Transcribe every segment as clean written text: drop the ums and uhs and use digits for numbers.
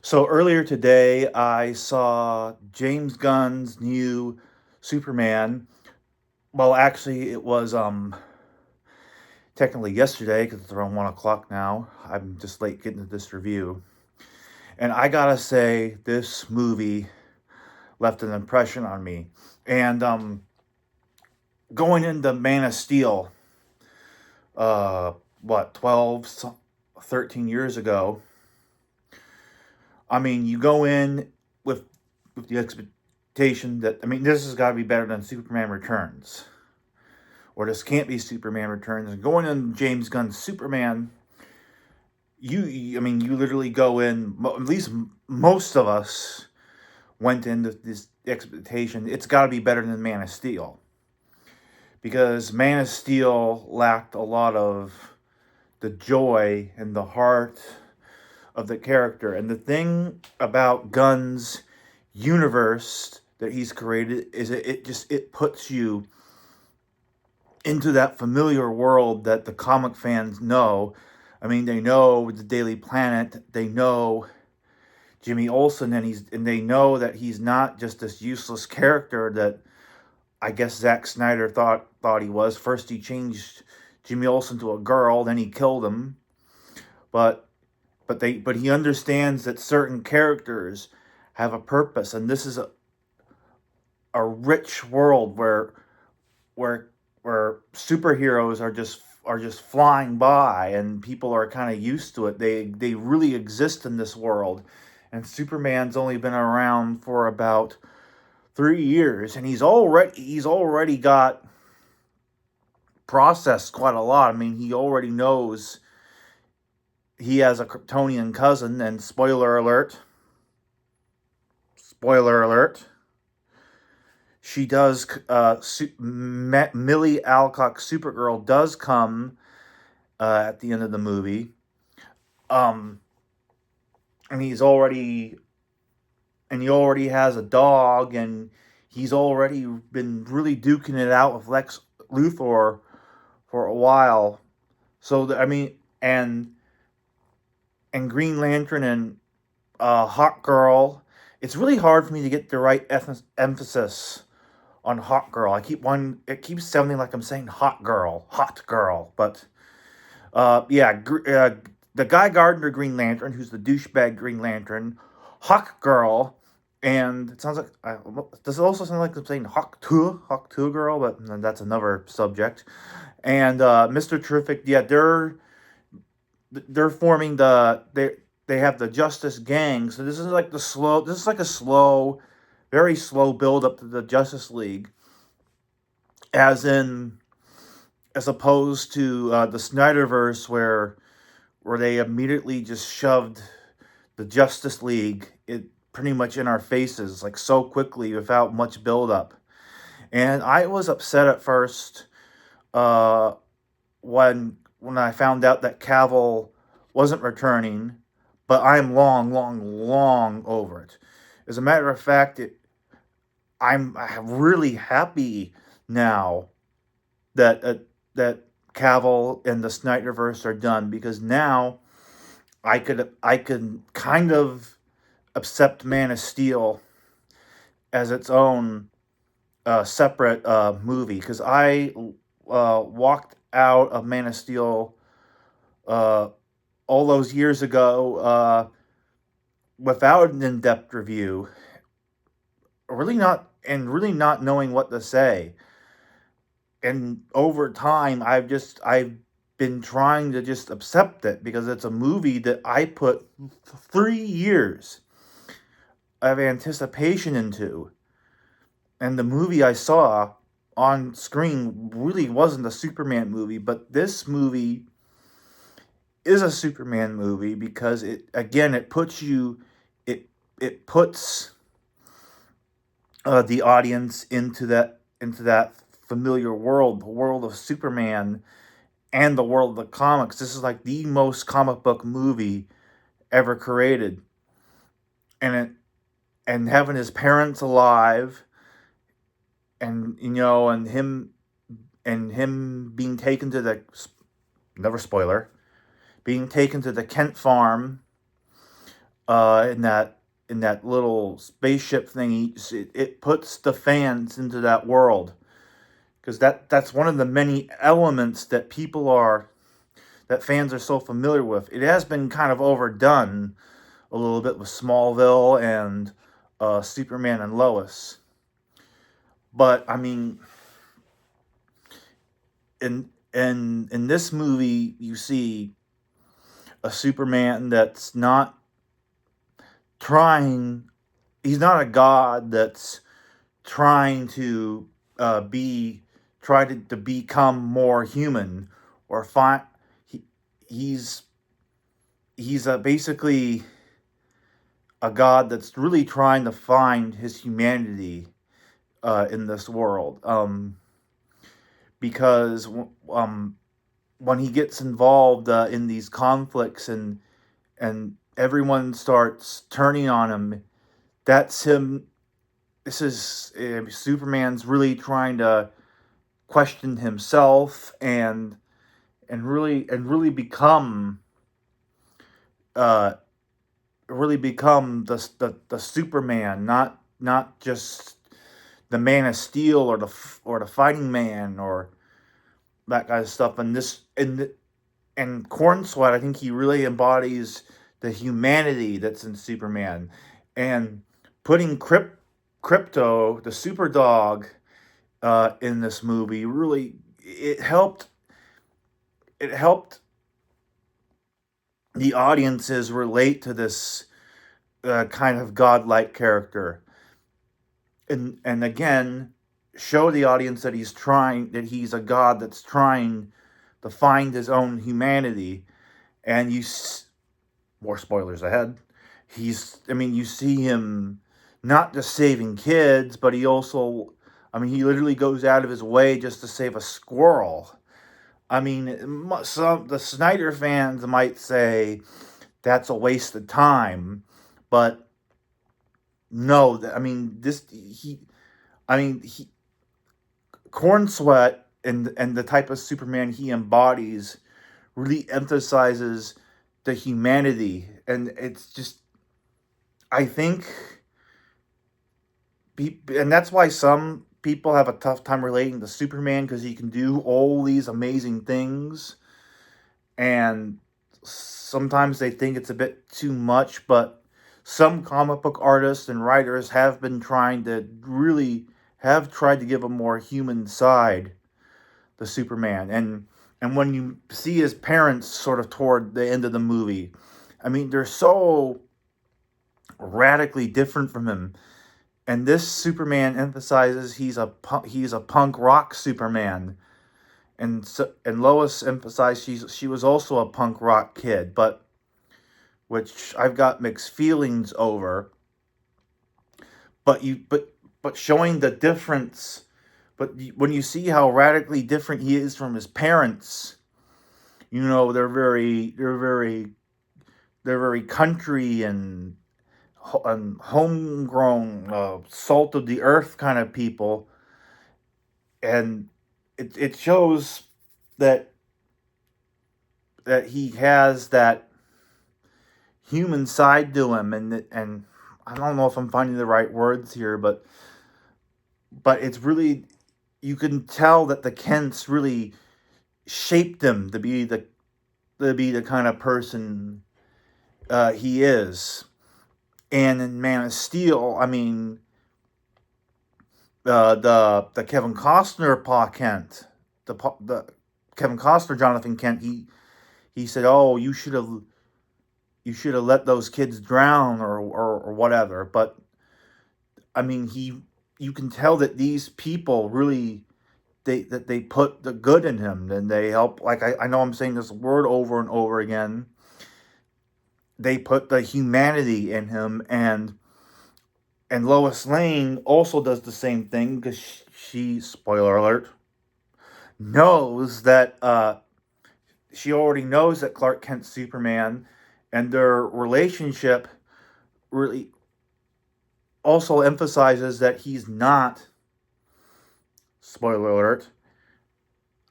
So earlier today, I saw James Gunn's new Superman. Well, actually, it was technically yesterday because it's around 1 o'clock now. I'm just late getting to this review, and I gotta say, this movie left an impression on me. And going into Man of Steel, uh, what 13 years ago. I mean, you go in with with the expectation that this has got to be better than Superman Returns, or this can't be Superman Returns. And going in James Gunn Superman, you literally go in. At least most of us went into this expectation. It's got to be better than Man of Steel because Man of Steel lacked a lot of the joy and the heart of the character. And the thing about Gunn's universe that he's created is it puts you into that familiar world that the comic fans know. They know the Daily Planet, they know Jimmy Olsen, and they know that he's not just this useless character that I guess Zack Snyder thought he was. First he changed Jimmy Olsen to a girl, then he killed him. But but he understands that certain characters have a purpose, and this is a rich world where where superheroes are just flying by, and people are kind of used to it. They really exist in this world, and Superman's only been around for about 3 years, and he's already got processed quite a lot. He already knows he has a Kryptonian cousin, and spoiler alert, she does. Millie Alcock, Supergirl, does come at the end of the movie. Um, and he already has a dog, and he's already been really duking it out with Lex Luthor for a while. So and Green Lantern and Hawk Girl. It's really hard for me to get the right emphasis on Hot Girl. It keeps sounding like I'm saying Hot Girl. But yeah, the Guy Gardner Green Lantern, who's the douchebag Green Lantern, Hawk Girl, and it sounds like does it also sound like I'm saying Hawk Two Girl? But that's another subject. And Mr. Terrific, yeah, they're forming they have the Justice Gang. So this is like a slow, very slow build up to the Justice League, as in as opposed to the Snyderverse where they immediately just shoved the Justice League pretty much in our faces like so quickly without much build up. And I was upset at first uh, when I found out that Cavill wasn't returning, but I'm long over it. As a matter of fact, I'm really happy now that Cavill and the Snyderverse are done, because now I could kind of accept Man of Steel as its own separate movie, because I walked out of Man of Steel uh, all those years ago without an in-depth review, really not knowing what to say. And over time, I've been trying to just accept it, because it's a movie that I put 3 years of anticipation into, and the movie I saw on screen really wasn't a Superman movie. But this movie is a Superman movie, because it puts the audience into that familiar world, the world of Superman and the world of the comics. This is like the most comic book movie ever created, and and having his parents alive, and him being taken to the never spoiler being taken to the Kent farm in that little spaceship thing. It puts the fans into that world, because that's one of the many elements that fans are so familiar with. It has been kind of overdone a little bit with Smallville and Superman and Lois. But I mean, in this movie, you see a Superman that's not trying. He's not a god that's trying to be to become more human or find. He, he's basically a god that's really trying to find his humanity in this world. Because when he gets involved in these conflicts and everyone starts turning on him, that's him. This is Superman's really trying to question himself and uh, really become the Superman, not just the Man of Steel or the Fighting Man or that kind of stuff. And Corn Sweat, I think he really embodies the humanity that's in Superman, and putting Crypto, the super dog, in this movie really it helped. It helped the audiences relate to this kind of godlike character, and again show the audience that he's a god that's trying to find his own humanity. And more spoilers ahead. You see him not just saving kids, but he also, he literally goes out of his way just to save a squirrel. Some the Snyder fans might say that's a waste of time, but no, this he Corn Sweat and the type of Superman he embodies really emphasizes the humanity, and it's just, I think, and that's why some people have a tough time relating to Superman, because he can do all these amazing things, and sometimes they think it's a bit too much. But some comic book artists and writers have tried to give a more human side to Superman. And when you see his parents sort of toward the end of the movie, they're so radically different from him. And this Superman emphasizes he's a punk rock Superman, and Lois emphasized she was also a punk rock kid, but which I've got mixed feelings over. But showing the difference, when you see how radically different he is from his parents, they're very country and homegrown, salt of the earth kind of people, and it shows that he has that human side to him, and I don't know if I'm finding the right words here, but it's really, you can tell that the Kents really shaped him to be the kind of person he is. And in Man of Steel, the Kevin Costner Pa Kent, the Kevin Costner Jonathan Kent, he said, "Oh, you should have let those kids drown or whatever." But you can tell that these people really they put the good in him, and they help. Like, I know I'm saying this word over and over again. They put the humanity in him, and Lois Lane also does the same thing, because she, spoiler alert, knows that she already knows that Clark Kent's Superman, and their relationship really also emphasizes that he's not. Spoiler alert.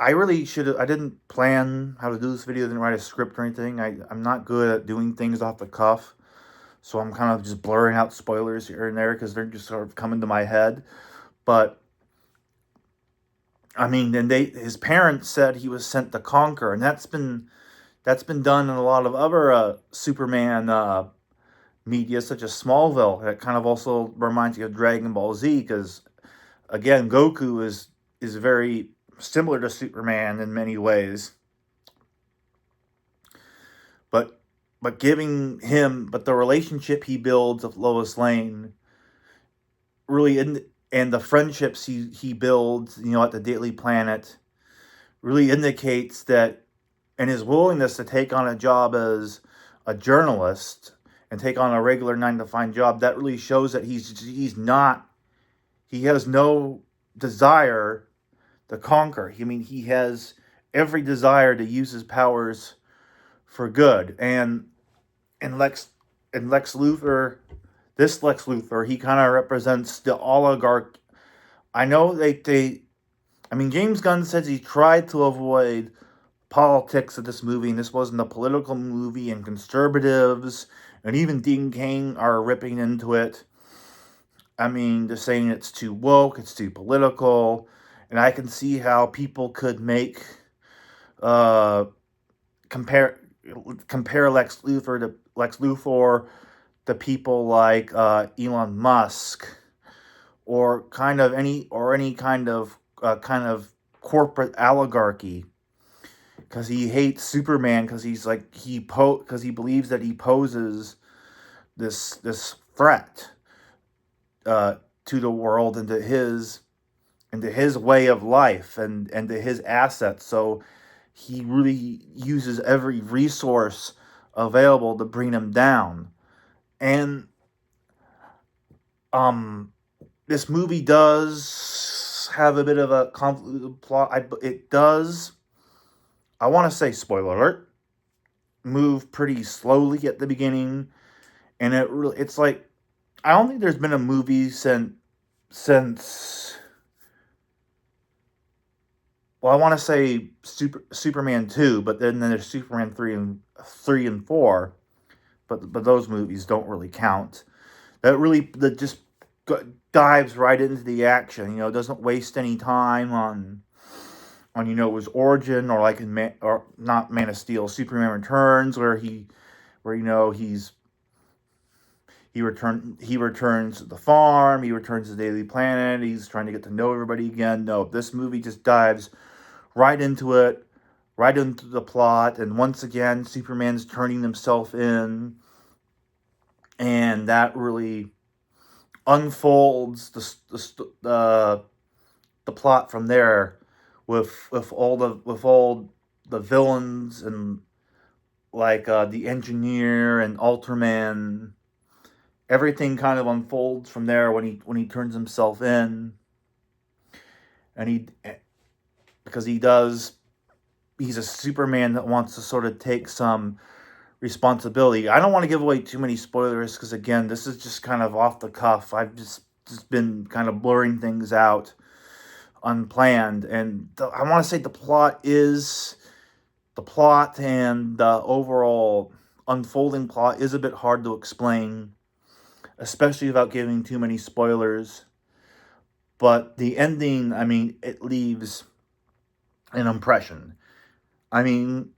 I didn't plan how to do this video, didn't write a script or anything. I'm not good at doing things off the cuff. so I'm kind of just blurring out spoilers here and there because they're just sort of coming to my head. But I mean, and his parents said he was sent to conquer, and that's been done in a lot of other Superman media, such as Smallville. It kind of also reminds you of Dragon Ball Z because again, Goku is very similar to Superman in many ways, but but the relationship he builds with Lois Lane really and the friendships he builds, at the Daily Planet really indicates that, and his willingness to take on a job as a journalist and take on a regular 9 to 5 job, that really shows that he has no desire to conquer. I mean, he has every desire to use his powers for good. And Lex Luthor, this Lex Luthor, he kind of represents the oligarch. I know I mean, James Gunn says he tried to avoid politics of this movie, and this wasn't a political movie, and conservatives and even Dean Cain are ripping into it. I mean, they're saying it's too woke, it's too political, and I can see how people could make uh, compare compare Lex Luthor to people like Elon Musk or any kind of corporate oligarchy because he hates Superman because because he believes that he poses this threat to the world and to his way of life and to his assets. So he really uses every resource available to bring him down. And um, this movie does have a bit of a convoluted plot. It does. I want to say spoiler alert. Move pretty slowly at the beginning, and it's like I don't think there's been a movie since well, I want to say Superman 2, but then there's Superman 3 and 4, but those movies don't really count. That just dives right into the action. Doesn't waste any time on his origin, or like or not Man of Steel, Superman Returns, where he returns to the farm, he returns to the Daily Planet, he's trying to get to know everybody again. No, this movie just dives right into it, right into the plot, and once again, Superman's turning himself in, and that really unfolds the plot from there with all the villains and like the engineer and Ultraman. Everything kind of unfolds from there when he turns himself in, and because he's a Superman that wants to sort of take some responsibility. I don't want to give away too many spoilers because again, this is just kind of off the cuff. I've just been kind of blurring things out unplanned, and I want to say the plot and the overall unfolding plot is a bit hard to explain, especially without giving too many spoilers. But the ending, I mean, it leaves an impression. I mean,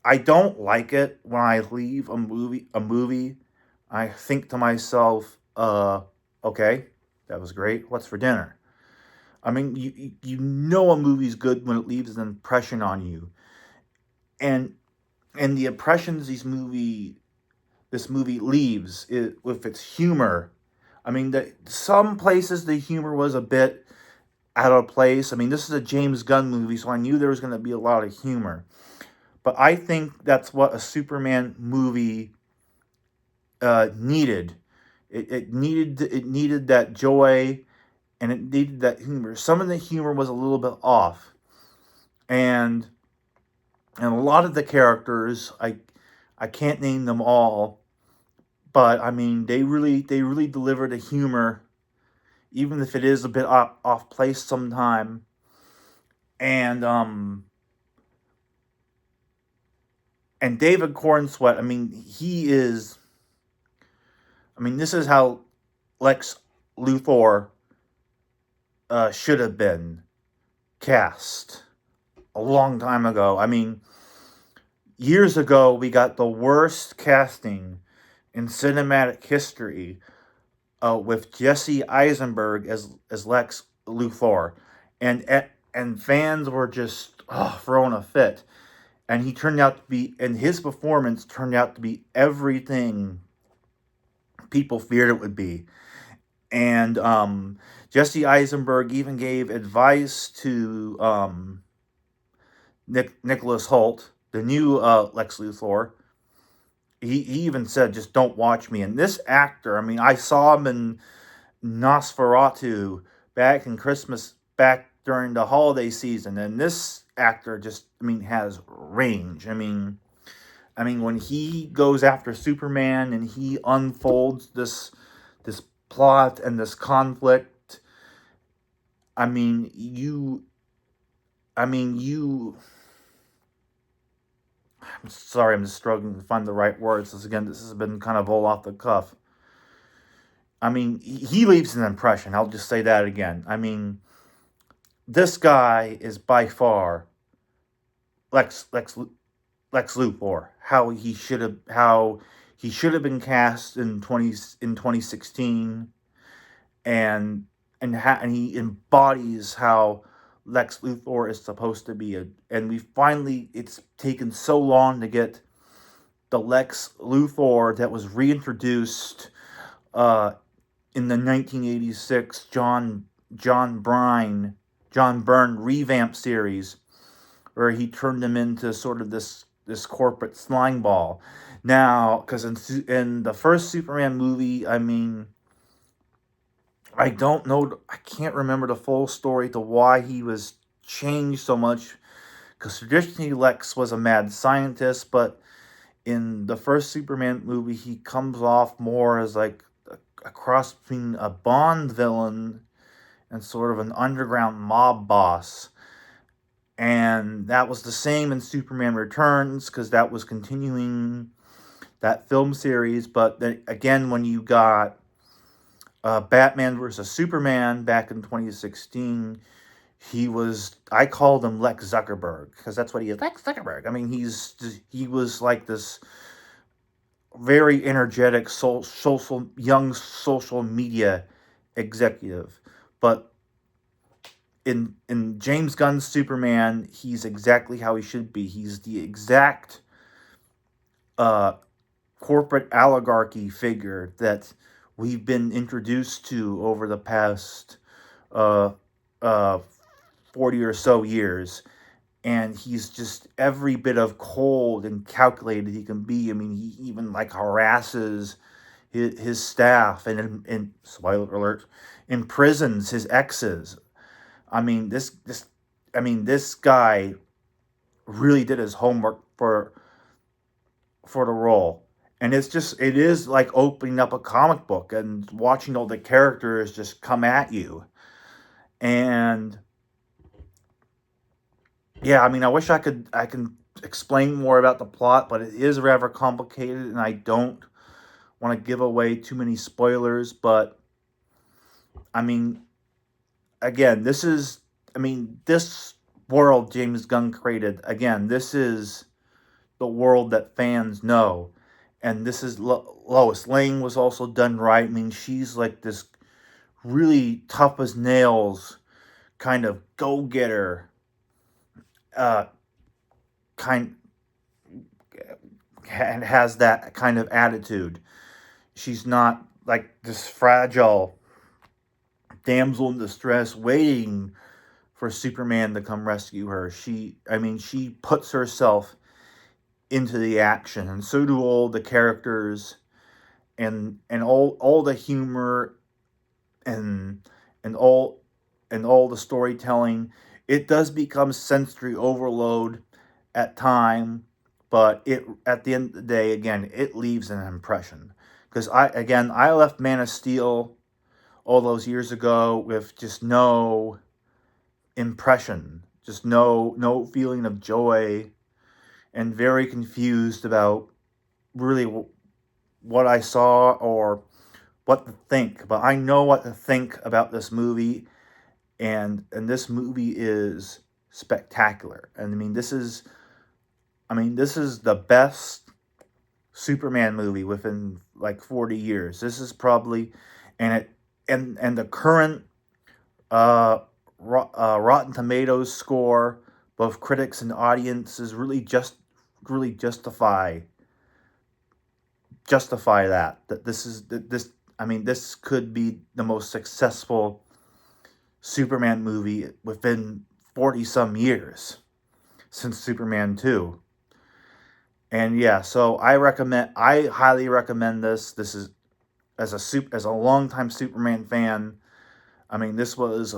I don't like it when I leave a movie. I think to myself, okay, that was great. What's for dinner? I mean, you know a movie's good when it leaves an impression on you, and the impressions this movie leaves with its humor. I mean, some places the humor was a bit out of place. I mean, this is a James Gunn movie, so I knew there was going to be a lot of humor. But I think that's what a Superman movie needed. It needed that joy, and it needed that humor. Some of the humor was a little bit off, and a lot of the characters I can't name them all, but I mean they really deliver the humor, even if it is a bit off place sometime. And David Cornsweet, I mean I mean, this is how Lex Luthor should have been cast a long time ago. I mean, years ago, we got the worst casting in cinematic history with Jesse Eisenberg as Lex Luthor, and fans were just throwing a fit. And he turned out to be, and his performance turned out to be everything people feared it would be. And Jesse Eisenberg even gave advice to Nicholas Hoult, the new Lex Luthor. He even said, "Just don't watch me." And this actor, I mean, I saw him in Nosferatu back during the holiday season, and this actor just, I mean, has range. I mean, when he goes after Superman and he unfolds this plot and this conflict, I mean, you. I'm sorry, I'm just struggling to find the right words. This has been kind of all off the cuff. I mean, he leaves an impression. I'll just say that again. I mean, this guy is by far Lex Lex Lex Luthor. How he should have been cast in 2016, and he embodies how Lex Luthor is supposed to be. And we finally, it's taken so long to get the Lex Luthor that was reintroduced uh, in the 1986 John Byrne revamp series, where he turned him into sort of this corporate slime ball. Now, because in the first Superman movie, I mean, I don't know, I can't remember the full story to why he was changed so much. Because traditionally Lex was a mad scientist, but in the first Superman movie, he comes off more as like a cross between a Bond villain and sort of an underground mob boss. And that was the same in Superman Returns, because that was continuing that film series. But then again, when you got Batman versus Superman back in 2016, I called him Lex Zuckerberg, because that's what he is. Lex Zuckerberg. I mean, he was like this very energetic young social media executive. But in James Gunn's Superman, he's exactly how he should be. He's the exact uh, corporate oligarchy figure that we've been introduced to over the past uh, uh, 40 or so years. And he's just every bit of cold and calculated he can be. I mean, he even like harasses his staff, and spoiler alert, imprisons his exes. I mean, this guy really did his homework for the role. And it is like opening up a comic book and watching all the characters just come at you. And yeah, I mean, I can explain more about the plot, but it is rather complicated, and I don't want to give away too many spoilers. But I mean, again, this world James Gunn created. Again, this is the world that fans know, and this is Lois Lane was also done right. I mean, she's like this really tough as nails kind of go getter, uh, kind and has that kind of attitude. She's not like this fragile damsel in distress waiting for Superman to come rescue her. She puts herself into the action, and so do all the characters, and all the humor, and and all and all the storytelling. It does become sensory overload at time, but it at the end of the day, again, it leaves an impression. Because I left Man of Steel all those years ago with just no impression, just no feeling of joy, and very confused about really what I saw, or what to think, but I know what to think about this movie, and this movie is spectacular. And this is the best Superman movie within like 40 years. This is probably and it and the current uh, Rotten Tomatoes score, both critics and audiences, really justify that this is this. This could be the most successful Superman movie within 40 some years since Superman 2. And yeah, so I highly recommend this. This is as a longtime Superman fan. I mean, this was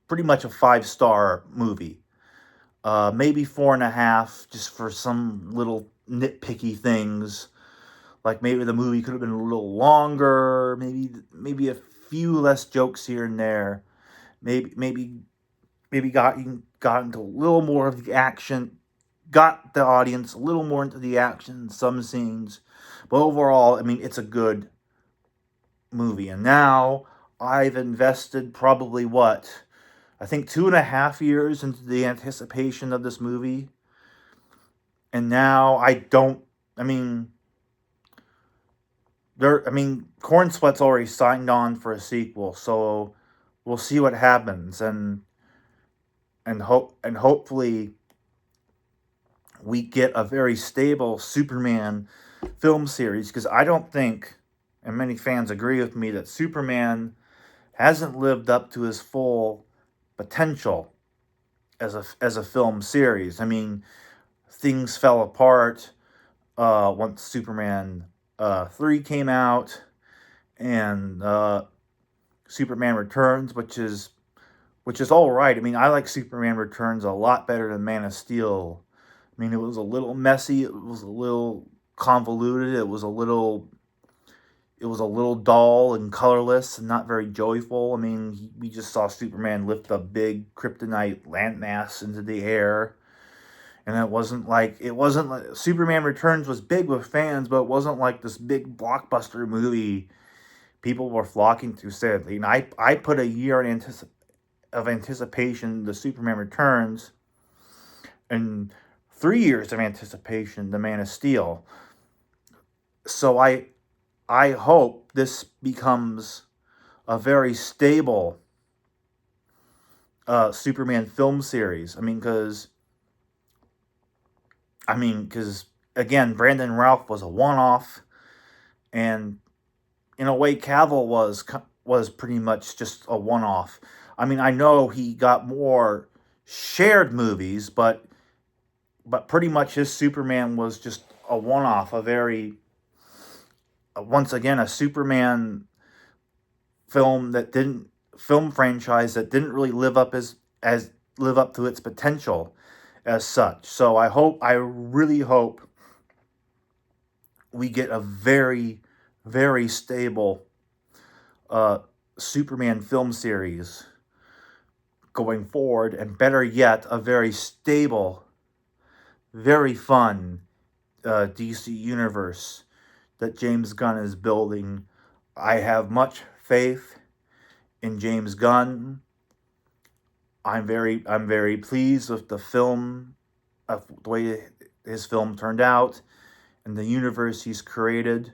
pretty much a 5-star movie. Maybe 4.5, just for some little nitpicky things. Like maybe the movie could have been a little longer. Maybe a few less jokes here and there. Maybe got into a little more of the action. Got the audience a little more into the action in some scenes. But overall, it's a good movie. And now I've invested probably I think 2.5 years into the anticipation of this movie. And now I don't, I mean, Corn Sweat's already signed on for a sequel, so we'll see what happens, and hopefully we get a very stable Superman film series, because I don't think, and many fans agree with me, that Superman hasn't lived up to his full potential as a film series. Things fell apart once Superman 3 came out, and Superman Returns, which is all right. I like Superman Returns a lot better than Man of Steel. It was a little messy. It was a little convoluted. It was a little dull and colorless and not very joyful. We just saw Superman lift a big kryptonite landmass into the air. And it wasn't like Superman Returns was big with fans, but it wasn't like this big blockbuster movie people were flocking to. Sadly, and I put a year of anticipation to Superman Returns, and 3 years of anticipation to Man of Steel. So I hope this becomes a very stable Superman film series. Because again, Brandon Routh was a one-off, and in a way, Cavill was pretty much just a one-off. I know he got more shared movies, but pretty much his Superman was just a one-off, once again, a Superman film franchise that didn't really live up to its potential as such. So I really hope we get a very, very stable Superman film series going forward, and better yet, a very stable, very fun DC universe that James Gunn is building. I have much faith in James Gunn. I'm very pleased with the way his film turned out, and the universe he's created.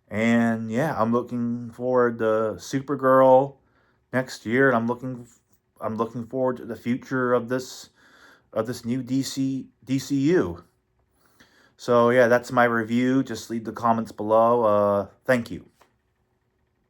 And yeah, I'm looking forward to Supergirl next year, and I'm looking forward to the future of this new DCU. So yeah, that's my review. Just leave the comments below. Thank you.